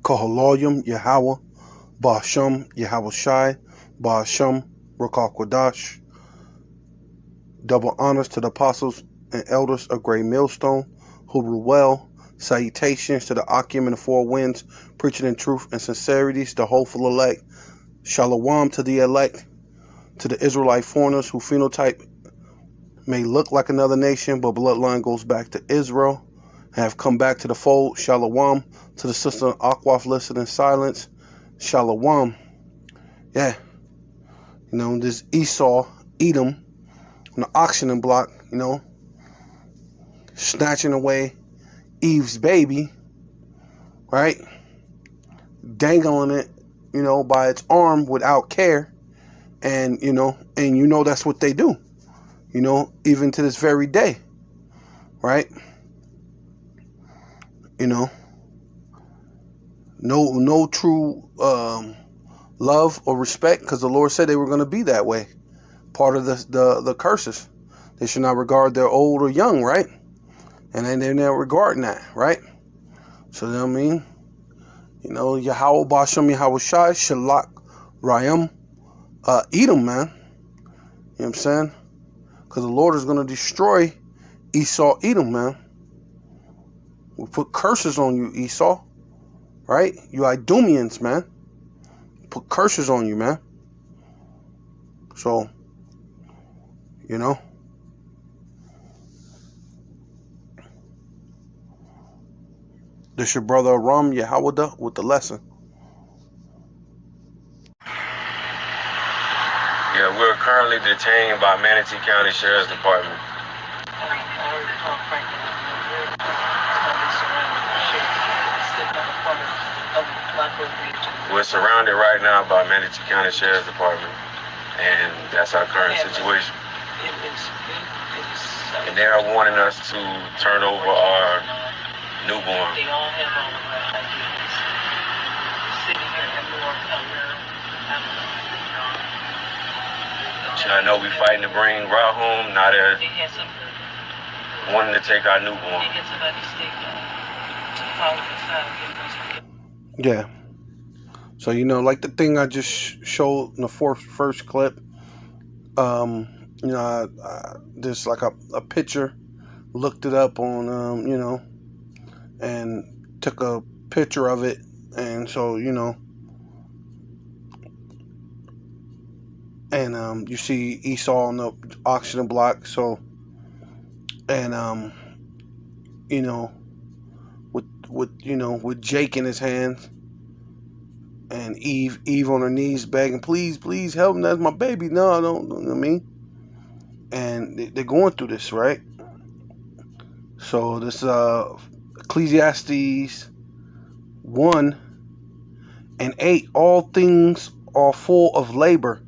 Kahaloyim Yahweh, Ba'asham Yahweh Shai, Ba'asham Rukakwadash. Double honors to the apostles and elders of Great Millstone, who rule well. Salutations to the Akim and the Four Winds, preaching in truth and sincerities, the hopeful elect. Shalom to the elect, to the Israelite foreigners who phenotype may look like another nation, but bloodline goes back to Israel, have come back to the fold. Shalom to the sister Akwaf listed in silence. Shalom. Yeah. This Esau, Edom, on the auctioning block, snatching away Eve's baby, right? Dangling it, by its arm without care. And, that's what they do, even to this very day, right? No true love or respect, because the Lord said they were going to be that way. Part of the curses. They should not regard their old or young, right? And then they're not regarding that, right? So, you know what I mean? Yahweh Ba'asham Yahweh Shai, Shalak, Rayam, Edom, man. You know what I'm saying? Because the Lord is going to destroy Esau, Edom, man. We'll put curses on you, Esau. Right? You Idumeans, man. Put curses on you, man. So, this your brother Aram Yahawada with the lesson. Yeah, we're currently detained by Manatee County Sheriff's Department. We're surrounded right now by Manatee County Sheriff's Department, and that's our current situation. And they are warning us to turn over our newborn. I know we're fighting to bring Ra home, now they're wanting to take our newborn. Yeah. So, like the thing I just showed in the first clip, just like a picture, looked it up on, and took a picture of it. And so, and you see Esau on the auction block. So, and, with Jake in his hands, and Eve on her knees begging, please help me, that's my baby. No, I don't, you know what I mean? And they're going through this, right? So this Ecclesiastes 1:8, all things are full of labor,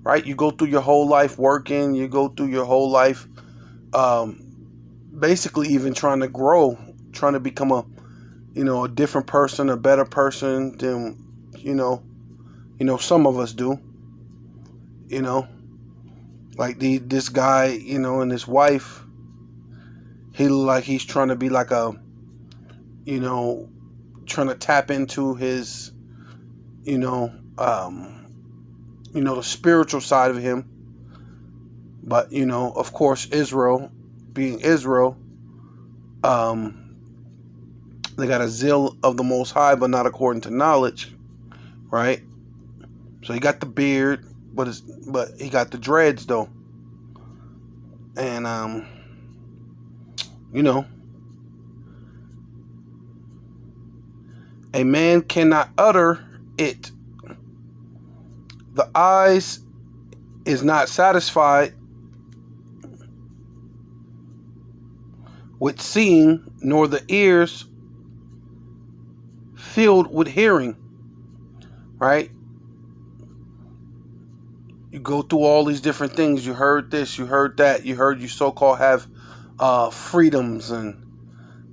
right? You go through your whole life working, you go through your whole life basically even trying to grow, trying to become a different person, a better person than some of us do. Like this guy, and his wife, he look like he's trying to be like a, trying to tap into his, the spiritual side of him. But, of course, Israel, being Israel, they got a zeal of the Most High, but not according to knowledge, right? So he got the beard, but he got the dreads though, and a man cannot utter it. The eyes is not satisfied with seeing, nor the ears filled with hearing, right? You go through all these different things. You heard this, you heard that, you heard you so-called have freedoms and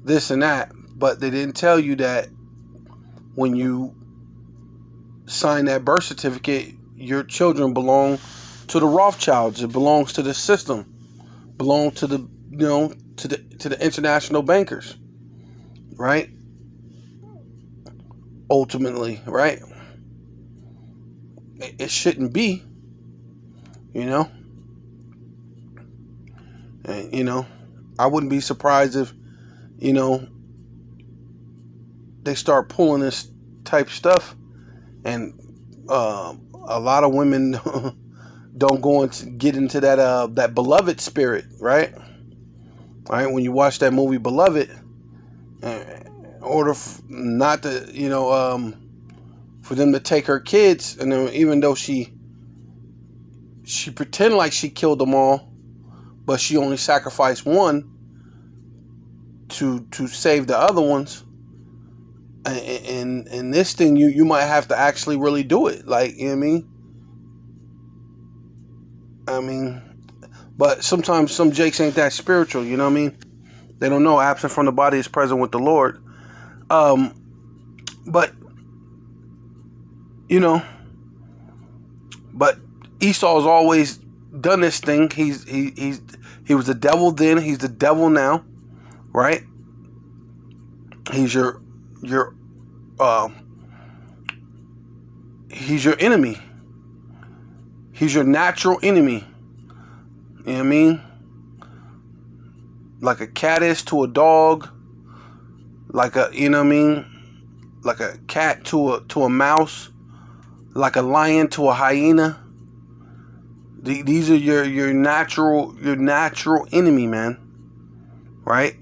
this and that, but they didn't tell you that when you sign that birth certificate, your children belong to the Rothschilds. It belongs to the system, belong to the to the international bankers, right? ultimately, right? It shouldn't be, you know. And, you know, I wouldn't be surprised if, you know, they start pulling this type stuff, and a lot of women don't get into that beloved spirit, right? Right, when you watch that movie Beloved, in order not to, for them to take her kids, and then even though she pretend like she killed them all, but she only sacrificed one to save the other ones. And this thing, you might have to actually really do it, like, you know what I mean. But sometimes some jakes ain't that spiritual, you know what I mean? They don't know absent from the body is present with the Lord. But but Esau's always done this thing. He was the devil then, he's the devil now, right? He's your he's your enemy. He's your natural enemy. You know what I mean? Like a cat is to a dog, like a, you know what I mean? Like a cat to a mouse, like a lion to a hyena. These are your natural enemy, man. Right?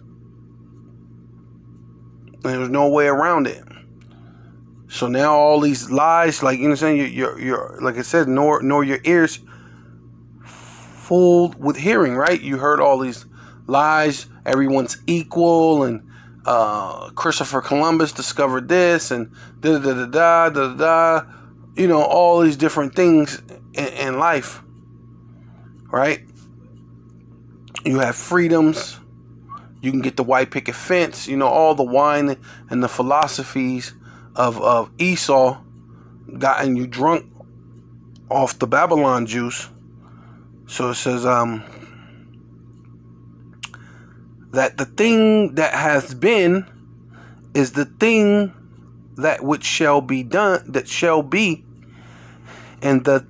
And there's no way around it. So now all these lies, like, you know what I'm saying? You're like I said, nor your ears full with hearing, right? You heard all these lies. Everyone's equal, and Christopher Columbus discovered this, and da da da da da da. You know, all these different things in life, right? You have freedoms. You can get the white picket fence. You know, all the wine and the philosophies of Esau gotten you drunk off the Babylon juice. So it says that the thing that has been is the thing that which shall be done, that shall be, and that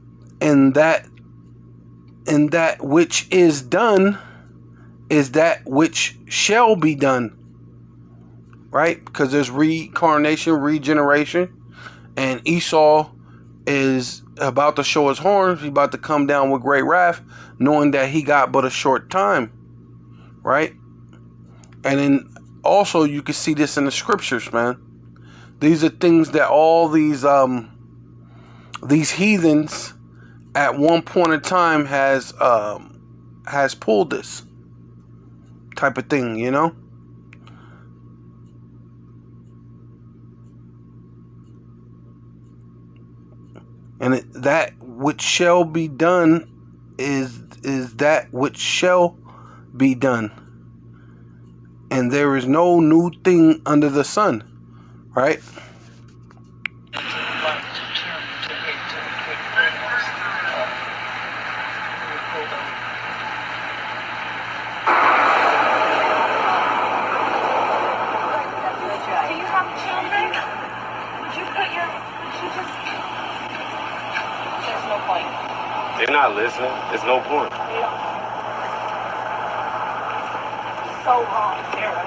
which is done is that which shall be done. Right? Because there's reincarnation, regeneration, and Esau is about to show his horns. He's about to come down with great wrath, knowing that he got but a short time. Right? And then also you can see this in the scriptures, man. These are things that all these heathens at one point in time has pulled this type of thing, you know? And that which shall be done is that which shall be done. And there is no new thing under the sun. Right? They're not listening. There's no point. So wrong, Sarah.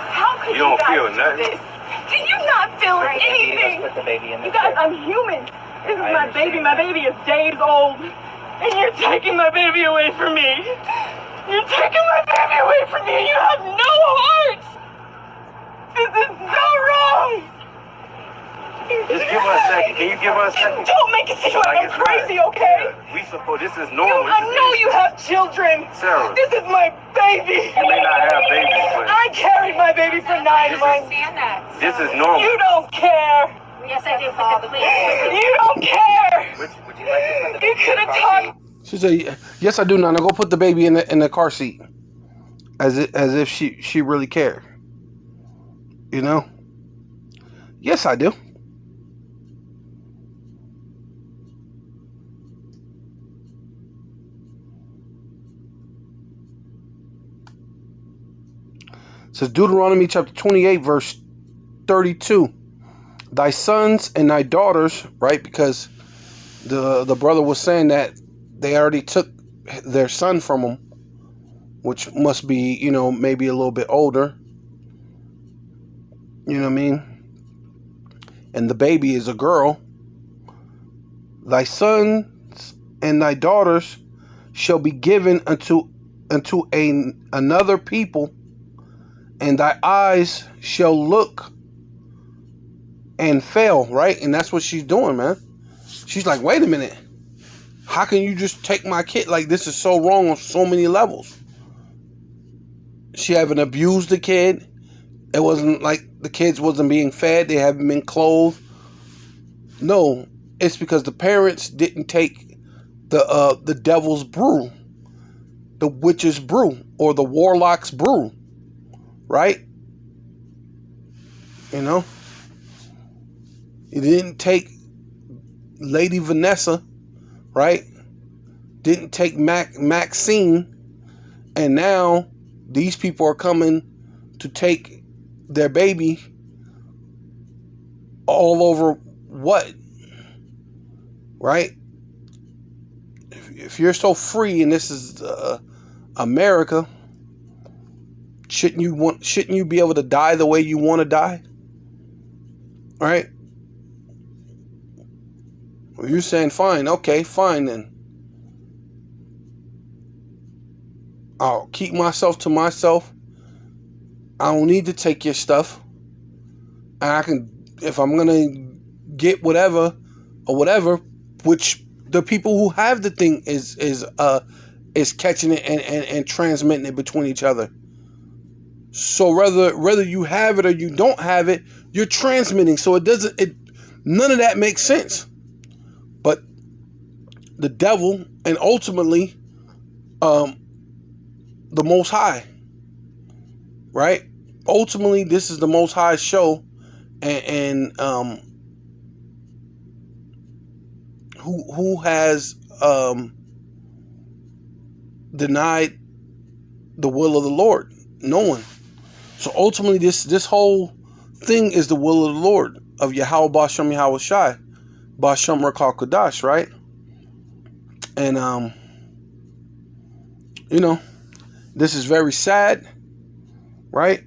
How could You don't guys feel do nothing. this? Do you not feel anything? Put the baby in the You guys, crib. I'm human. This is I my baby. My baby is days old. And you're taking my baby away from me. You're taking my baby away from me and you have no heart. This is so wrong. Just give her a second. Can you give her a second? Don't make it seem like I'm crazy, okay? We suppose this is You, normal. I know you have children. Sarah. This is my baby. You may not have babies, but I carried my baby for 9 months. this is normal. You don't care. Yes, I do, Father. You don't care. Would you like to put the You baby could in the have car seat? talked. She said, "Yes, I do, Nana. Go put the baby in the car seat." As if she really cared. You know? Yes, I do. It says Deuteronomy chapter 28, verse 32. thy sons and thy daughters, right? Because the brother was saying that they already took their son from him, which must be, you know, maybe a little bit older. You know what I mean? And the baby is a girl. Thy sons and thy daughters shall be given unto another people, and thy eyes shall look and fail, right? And that's what she's doing, man. She's like, wait a minute. How can you just take my kid? Like, this is so wrong on so many levels. She haven't abused the kid. It wasn't like the kids wasn't being fed. They haven't been clothed. No, it's because the parents didn't take the devil's brew, the witch's brew, or the warlock's brew, right? You know? You didn't take Lady Vanessa, right? Didn't take Maxine, and now these people are coming to take their baby all over what? Right? If you're so free and this is America, shouldn't you be able to die the way you want to die? Right? Well, you're saying fine, okay, fine then. I'll keep myself to myself. I don't need to take your stuff. And I can, if I'm gonna get whatever or whatever, which the people who have the thing is catching it and transmitting it between each other. So whether you have it or you don't have it, you're transmitting. So none of that makes sense. But the devil and ultimately the Most High, right? Ultimately, this is the Most High show, and who has denied the will of the Lord? No one. So ultimately, this whole thing is the will of the Lord, of Yahweh Ba'Shem Yahweh Shai, Ba'Shem Rakal Kodash, right? And you know, this is very sad, right?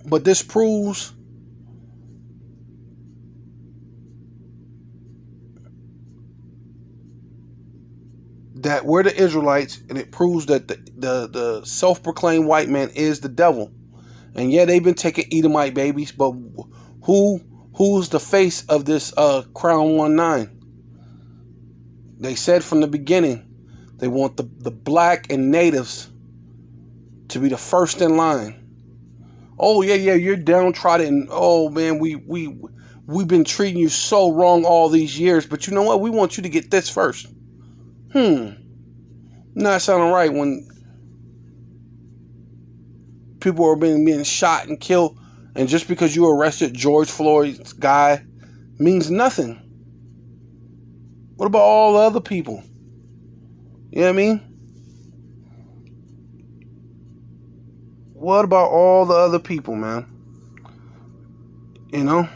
But this proves that we're the Israelites, and it proves that the self-proclaimed white man is the devil. And yeah, they've been taking Edomite babies, but who's the face of this Crown 19? They said from the beginning they want the black and natives to be the first in line. Oh yeah, you're downtrodden. Oh man, we've been treating you so wrong all these years, but you know what? We want you to get this first. Not sounding right when people are being shot and killed, and just because you arrested George Floyd's guy means nothing. What about all the other people? You know what I mean? What about all the other people, man? You know?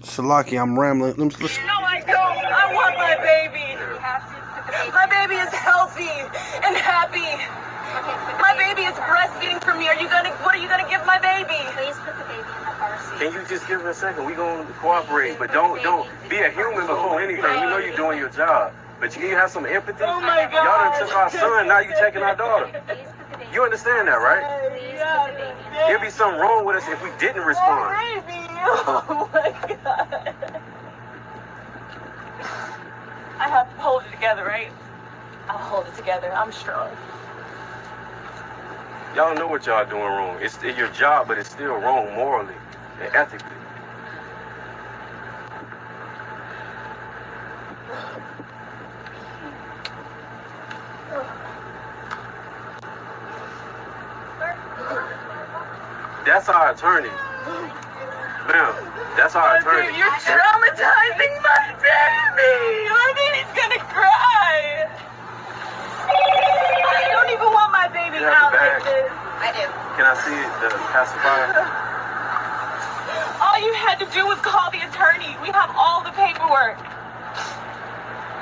Salaki, I'm rambling. No, I don't. I want my baby. My baby is healthy and happy. My baby is breastfeeding from me. What are you gonna give my baby? Please put the baby in the car seat. Can you just give it a second? We gonna cooperate, but don't be a human before anything. We know you're doing your job, but you have some empathy. Oh my God. Y'all done took our son, now you taking our daughter. Please put the baby. You understand that, right? Please put the baby in the There'd be something wrong with us if we didn't respond. Baby. Oh my God. I have to hold it together, right? I'll hold it together. I'm strong. Y'all know what y'all doing wrong. It's your job, but it's still wrong morally and ethically. That's our attorney. Ma'am, that's our attorney. Dude, you're traumatizing my baby. My baby's gonna cry. I don't even want my baby You have out the bag? like this. I do. Can I see it, the pacifier? All you had to do was call the attorney. We have all the paperwork.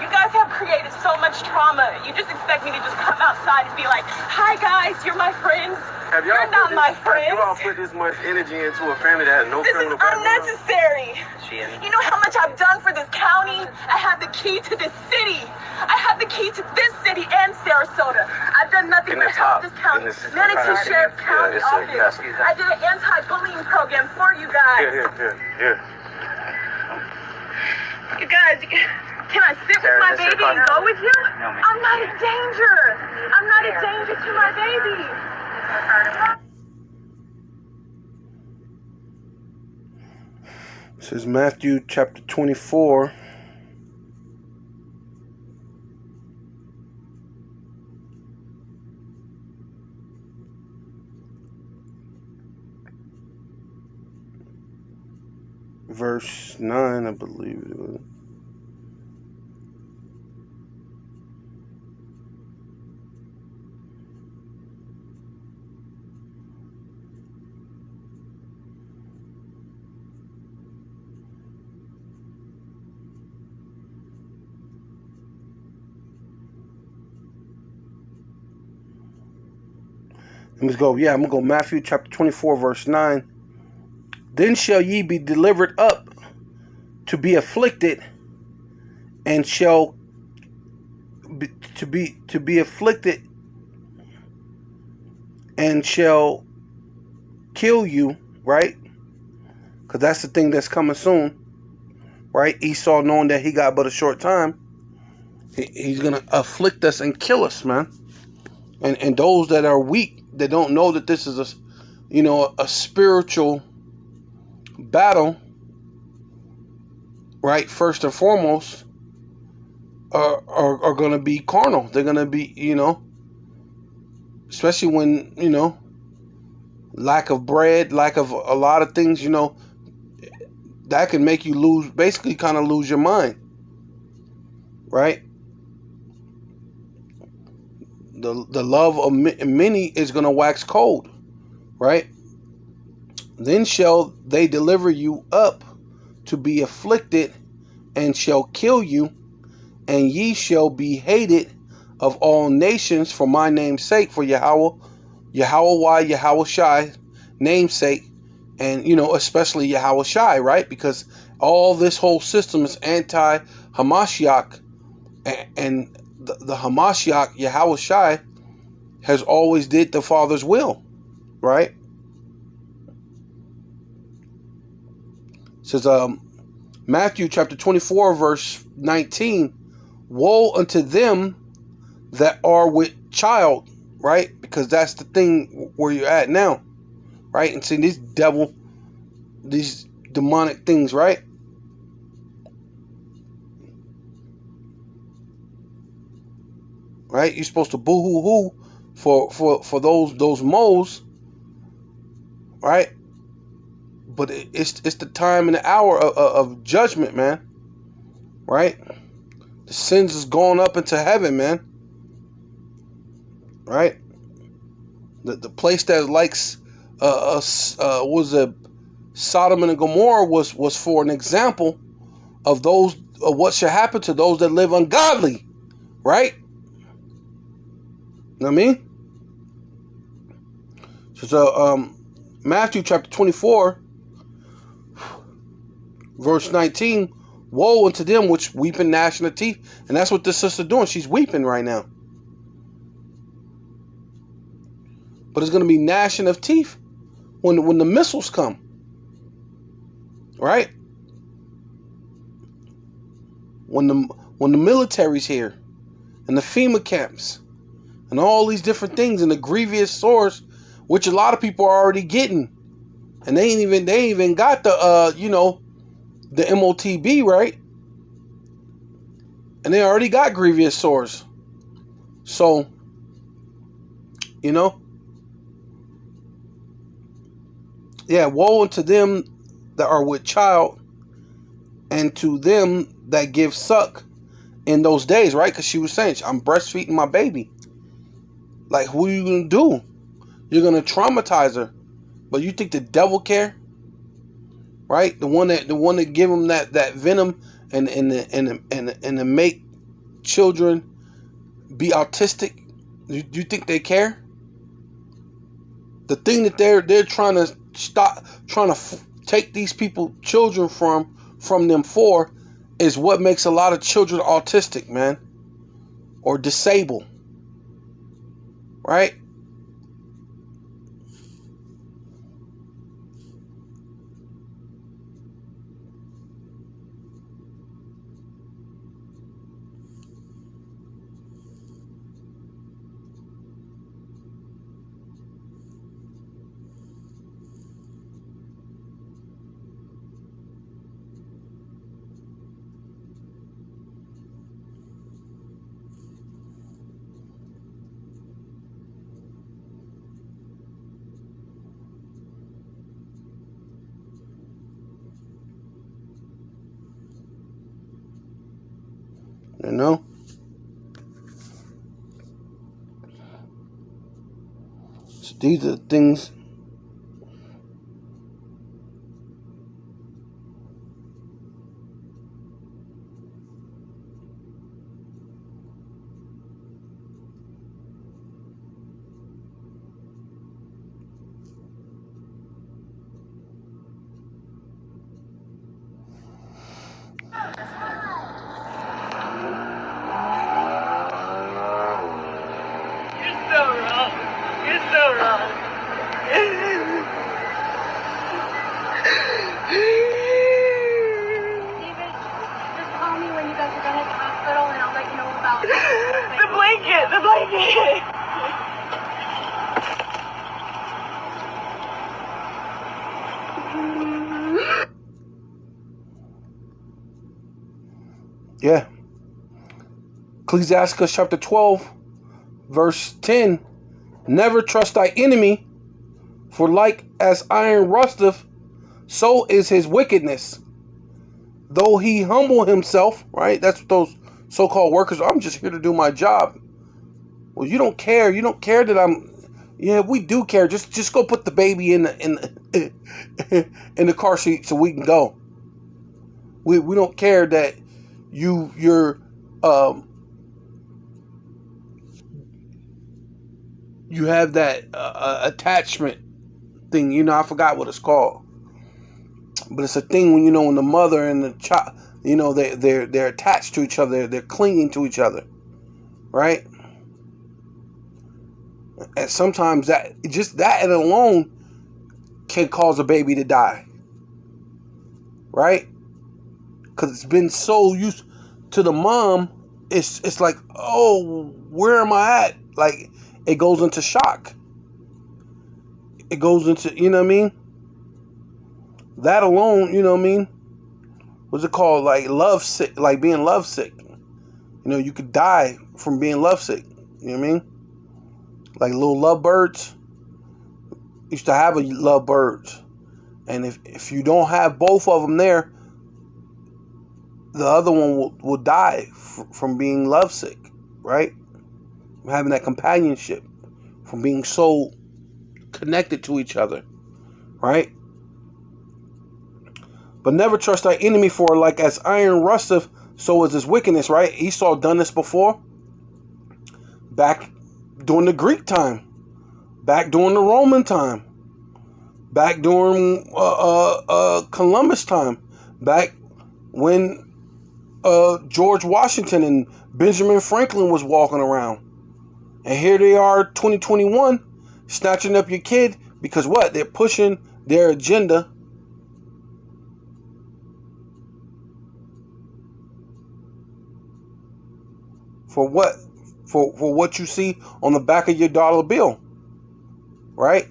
You guys have created so much trauma. You just expect me to just come outside and be like, hi guys, you're my friends. Have y'all You're not my friends. Have you all put this much energy into a family that has no This is criminal background? unnecessary. You know how much I've done for this county? I have the key to this city. I have the key to this city and Sarasota. I've done nothing In the but help top, this county. in the- Manatee Sheriff County it's a- office. I did an anti-bullying program for you guys. Here. You guys, can I sit with my baby and go with you? I'm not a danger. I'm not a danger to my baby. This is Matthew chapter 24. Verse 9, I believe it was. Let's go. Yeah, I'm going to go Matthew chapter 24, verse 9. Then shall ye be delivered up to be afflicted, and shall be afflicted, and shall kill you, right? Because that's the thing that's coming soon, right? Esau, knowing that he got but a short time, he's going to afflict us and kill us, man. And those that are weak, that don't know that this is a spiritual battle, right? First and foremost, are going to be carnal. They're going to be, especially when, lack of bread, lack of a lot of things, that can make you lose your mind, right? The love of many is going to wax cold, right? Then shall they deliver you up to be afflicted, and shall kill you, and ye shall be hated of all nations for my name's sake, for Yahweh Shai namesake, and especially Yahweh Shai, right? Because all this whole system is anti-Hamashiach, and the Hamashiach, Yahweh Shai, has always did the Father's will, right? It says Matthew chapter 24, verse 19, woe unto them that are with child, right? Because that's the thing where you're at now, right? And see these demonic things, right? Right? You're supposed to boo-hoo-hoo for those moles, right? But it's the time and the hour of judgment, man. Right? The sins is going up into heaven, man. Right? The place that likes was a Sodom and Gomorrah was for an example of what should happen to those that live ungodly, right? You know what I mean? So Matthew chapter 24, verse 19, woe unto them which weep and gnashing of teeth. And that's what this sister doing. She's weeping right now. But it's going to be gnashing of teeth when the missiles come. Right? When the military's here, and the FEMA camps, and all these different things, and the grievous sores, which a lot of people are already getting, and they ain't even got the the MOTB, right? And they already got grievous sores. So, yeah, woe unto them that are with child, and to them that give suck in those days, right? Because she was saying, I'm breastfeeding my baby. Like, who are you going to do? You're going to traumatize her. But you think the devil care? right? The one that give them that venom and to make children be autistic. Do you think they care? The thing that they're trying to take these people, children from them for, is what makes a lot of children autistic, man, or disabled, right? You know? So these are the things. You're so wrong. David, just call me when you guys are done at the hospital and I'll let you know about The blanket. Yeah. Ecclesiastes chapter 12, verse 10. Never trust thy enemy, for like as iron rusteth, so is his wickedness. Though he humble himself, right? That's what those so-called workers are. I'm just here to do my job. Well, you don't care. You don't care that I'm... Yeah, we do care. Just go put the baby in the car seat so we can go. We don't care that you're you have that attachment thing. You know, I forgot what it's called, but it's a thing when when the mother and the child, they're attached to each other. They're clinging to each other, right? And sometimes that alone can cause a baby to die, right? Because it's been so used to the mom. It's like, oh, where am I at? Like, it goes into shock. It goes into, you know what I mean? That alone, you know what I mean? What's it called? Like love sick, like being love sick. You could die from being love sick. You know what I mean? Like little lovebirds. Used to have a lovebirds. And if you don't have both of them there, the other one will die from being lovesick, right? From having that companionship, from being so connected to each other, right? But never trust thy enemy, for like as iron rusteth, so is his wickedness, right? Esau done this before, back during the Greek time, back during the Roman time, back during Columbus time, back when George Washington and Benjamin Franklin was walking around. And here they are, 2021, snatching up your kid because what? They're pushing their agenda. For what? For what you see on the back of your dollar bill. Right?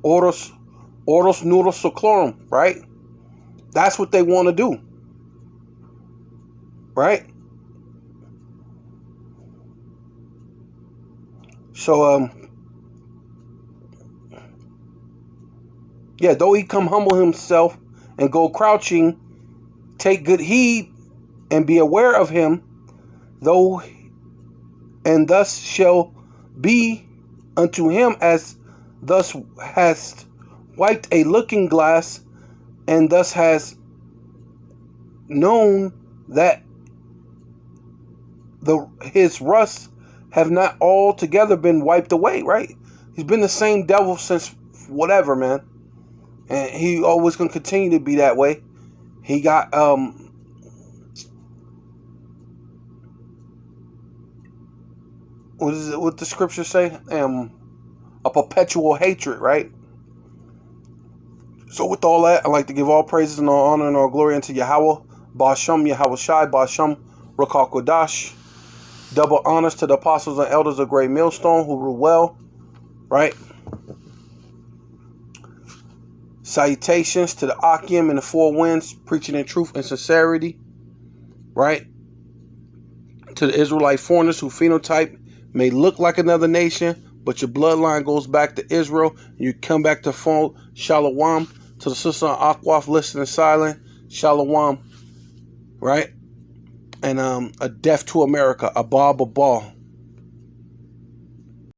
Oros nudos seclorum, right? That's what they want to do. Right? So, though he come humble himself and go crouching, take good heed and be aware of him, though, and thus shall be unto him as thus hast wiped a looking glass and thus has known that his rust have not altogether been wiped away, right? He's been the same devil since whatever, man. And he always gonna continue to be that way. He got what the scriptures say? A perpetual hatred, right? So with all that, I'd like to give all praises and all honor and all glory unto Yahweh, Ba'ashem, Yahweh Shai, Ba'ashem, Ruach HaKodesh. Double honors to the apostles and elders of Great Millstone who rule well, right? Salutations to the Akim and the Four Winds, preaching in truth and sincerity, right? To the Israelite foreigners who phenotype may look like another nation, but your bloodline goes back to Israel. You come back to phone. Shalom. To the sister on Akwaf, listening silent. Shalom. Right? And a death to America. Abba Babal.